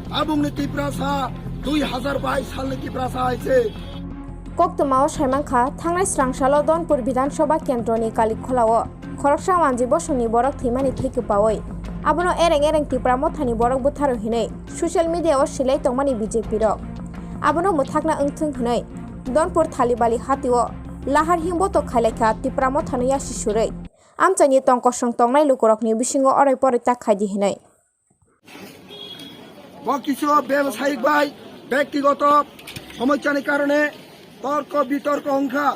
आबुंनि तिप्रासा 2022 सालनि तिप्रासा आइसे कक्तमाव साइमांखा थांनाय स्रांसालो दनपुर विधानसभा केन्द्रनि कालिखलाव खरकसा मानजि बसुनि बरक थैमानि थैखोपावै आबनो एरें एरें तिप्रा मथानि बरक बुथारो हिनै ससियेल मीडियाव सिलाय तंमानि बीजेपी रक आबनो मुथाकना ओंथों हिनै दनपुर थालिबाली हातिव लाहार हिंबोतो खायलायखा तिप्रा मथानो यासि सुरै आमचानि तंकसं तंनाय लुकरकनि बिसिङाव अराय परै ताखायदि हिनै কিছু ব্যবসায়িক ভাই ব্যক্তিগত সমস্যার কারণে তর্ক বিতর্ক অংখা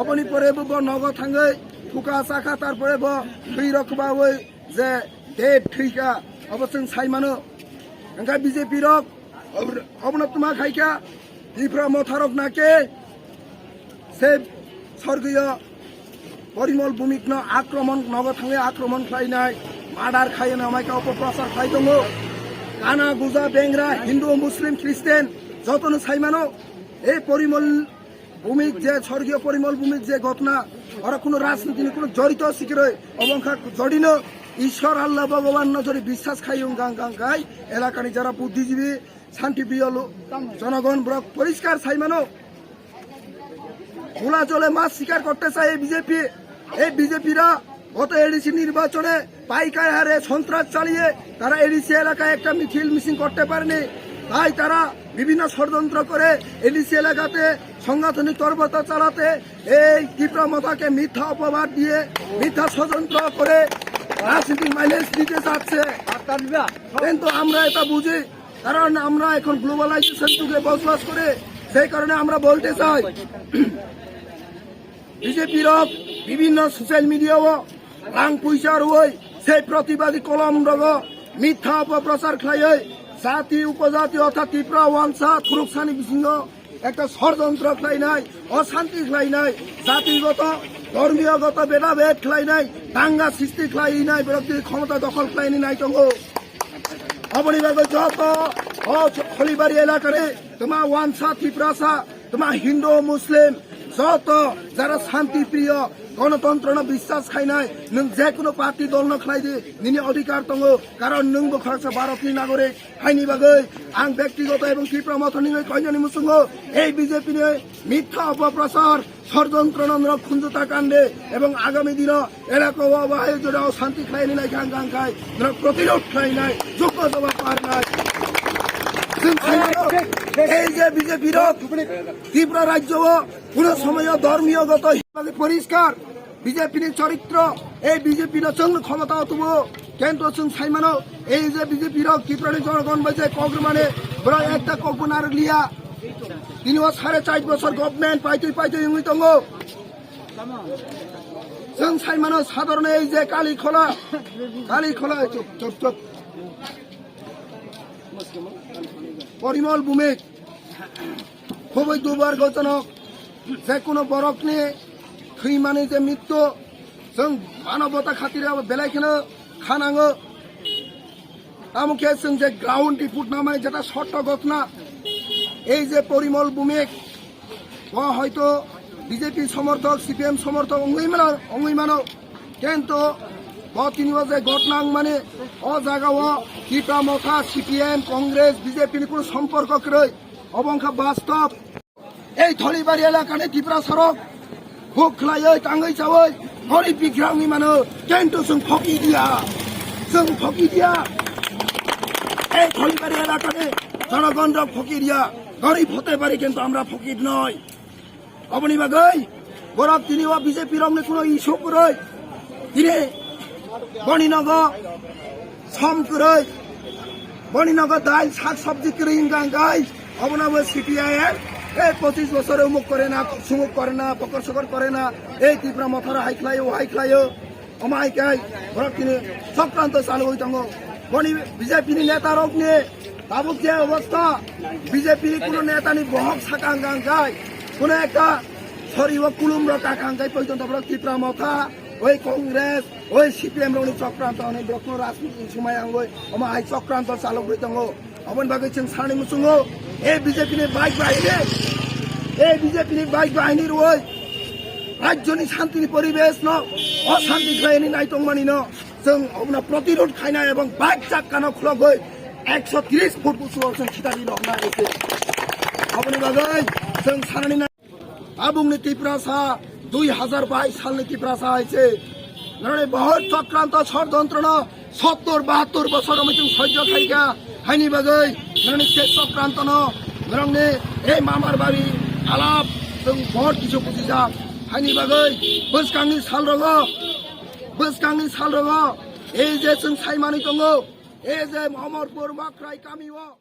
অবনি পরে নগ থাঙ্গৈ ফুকা চাকা তারপরে থৈ রকবাবৈ যে ডেট থৈকা অবশ্য সাইমানো ওঙ্কা বিজেপি রক অবনতমা খাইকা ত্রিপুরা মথারক নাকে সে স্বর্গীয় পরিমল ভূমিকন আক্রমণ নগ থাঙ্গে আক্রমণ খাইনাই মার্ডার খাইয়ে নামাইকা অপপ্রচার খাই দङ কানা গুজা বেংরা হিন্দু মুসলিম খ্রিস্টান যতন সাইমানো এই পরিমল ভূমিক যে স্বর্গীয় পরিমল ভূমিক যে ঘটনা ওরা কোনো রাজনীতি কোনো জড়িত শিখরে অবংখা জড়িন ঈশ্বর আল্লাহ ভগবান নজরে বিশ্বাস খাই গাং গাং গাই এলাকানি যারা বুদ্ধিজীবী শান্তিপ্রিয় জনগণ ব্রক পরিষ্কার সাইমানো খোলা জলে মাছ শিকার করতে চায় এই বিজেপিরা গত এডিসি নির্বাচনে পাইকার হারে সন্ত্রাস চালিয়ে তারা এডিসি এলাকায় একটা মিছিল করতে পারেনি তাই তারা বিভিন্ন ষড়যন্ত্র করে এডিসি এলাকাতে সাংগঠনিক তৎপরতা চালাতে এই ত্রিপুরা মথাকে মিথ্যা অপবাদ দিয়ে মিথ্যা ষড়যন্ত্র করে রাজনীতিক মাইলেজ দিতে চাচ্ছে কিন্তু আমরা এটা বুঝি কারণ আমরা এখন গ্লোবালাইজেশন যুগে বসবাস করে সেই কারণে আমরা বলতে চাই বিজেপির বিভিন্ন সোশ্যাল মিডিয়াও রাং পয়সার হই সেই প্রতিবাদী কলম রগ মিথ্যা অপপ্রচার খাই জাতি উপজাতি অর্থাৎ ত্রিপুরা ওয়াংসা খুরুকসানি বিচ্ছিন্ন একটা ষড়যন্ত্র খাই নাই অশান্তি খাই নাই জাতিগত ধর্মীয়গত ভেদাভেদ খাই নাই দাঙ্গা সৃষ্টি খাই নাই বিরোধী ক্ষমতা দখল খাইনি নাই তঙ্গ অবনিভাগ যত খলিবাড়ি এলাকারে তোমার ওয়াংসা ত্রিপুরাসা তোমার হিন্দু মুসলিম যত যারা শান্তি প্রিয় গণতন্ত্র বিশ্বাস খাই নাই নং যে কোনো পার্টি দল নখাই দি নিনি অধিকার দङ কারণ নংবো খরচা ভারতনি নাগরিক হাইনি বাগৈ আং ব্যক্তিগত এবং ত্রিপুরা মথনি কয়জনি মুসুঙ্গ এই বিজেপি মিথ্যা অপপ্রচার ষড়যন্ত্র নন্দ্র খুঞ্জতা কাণ্ডে এবং আগামী দিন এলাকা বাহে জোড়া শান্তি খাইনি নাই গাং গাং খাই প্রতিরোধ খাই নাই যোগ্য জবাব পার নাই এই যে বিজেপির ত্রিপুরা রাজ্য কোন সময় ধর্মীয়গত পরিষ্কার বিজেপির চরিত্র এই বিজেপির চং ক্ষমতা অতুব কেন্দ্র চং সাইমানো এই যে বিজেপির ত্রিপুরার জনগণ বাজে কগ্র মানে বড় একটা কল্পনার লিয়া 3.5 বছর গভর্নমেন্ট পাইতে ইংলি দङ जों সাইমানো সাধারণ এই যে কালিখলা চুপ পরিমল ভূমিক খুবই দুর্ভাগ্যজনক যে কোনো বরক নিয়ে থৈমানি যে মৃত্যু जों মানবতা খাতিরে বেলাইখানে খানাङो তামুখে जों যে গ্রাউন্ড রিপোর্ট নামায় যেটা শর্ট ঘটনা এই যে পরিমল ভূমিক হয়তো বিজেপি সমর্থক সিপিএম সমর্থক অঙ্গইমানো কিন্তু তিনি যে ঘটনা মানে ও জায়গাও ত্রিপুরা মথা সিপিএম কংগ্রেস বিজেপির কোনো সম্পর্ক রই অবংখা বাস্তব এই থলিবাড়ি এলাকানে ত্রিপুরা সড়ক ভোগ খাই টাঙ্গই চাওই গরিব বিগ্রামনি মানে কিন্তু जों ফকি দিয়া এই থলিবাড়ি এলাকানে জনগণরা ফকি দিয়া গরিব হতে পারি কিন্তু আমরা ফকির নয় অবনি বাগৈ গরব তিনি বিজেপির অঙ্গে কোনো ইস্যু করে তিনি বনিনগ সম করে বনিনগ দাইল শাক সবজি করে ইনগাং গাই অবনাব সিপিআইএম এই 25 বছরে উমুক করে না সুমুক করে না পকর সকর করে না এই ত্রিপুরা মথারা হাইখলাইও অমাইকাই গরব তিনি চক্রান্ত চালু হই দङ বনি বিজেপির নেতার অগ্নে তাবুক যে অবস্থা বিজেপির কোনো নেতানি বহক সাকাং গাং গাই কোনো একটা সরিব কুলুম্র কাকাং গাই পর্যন্ত ত্রিপুরা মথা ওই কংগ্রেস ওই সিপিএম রনি চক্রান্ত অনেক কোনো রাজনীতি সময় আঙ্গই অমাই চক্রান্ত চালক হই দङ অবন বাগৈ जों সানি মুসুङ এই বিজেপির বাইক বাহিনীর ওই রাজ্যনি শান্তিনি পরিবেশ ন অশান্তি খাইনি নাই দংমানি ন जों অবনা প্রতিরোধ খাইনা এবং বাইক চাক্কানো খলক হই 130 फुट गोजौआव जों खिथानि दंना एसे आबनि बागै जों साननि आबुंनि तिप्रासा 2022 सालनि तिप्रासा हয়েছে মানে बहुत चक्राন্ত षড়যন্ত্র 70-72 বছর আমি जों सह्य खाइगा हाइनि बागै মানে से चक्राন্ত মানে এই মামার বাড়ি আলাপ जों बहुत কিছু বুঝিजा हाइनि बागै बोसकांनि साल रङ এই যে जों साइमानि दङ এই যে महमदपुर माख्राय गामियाव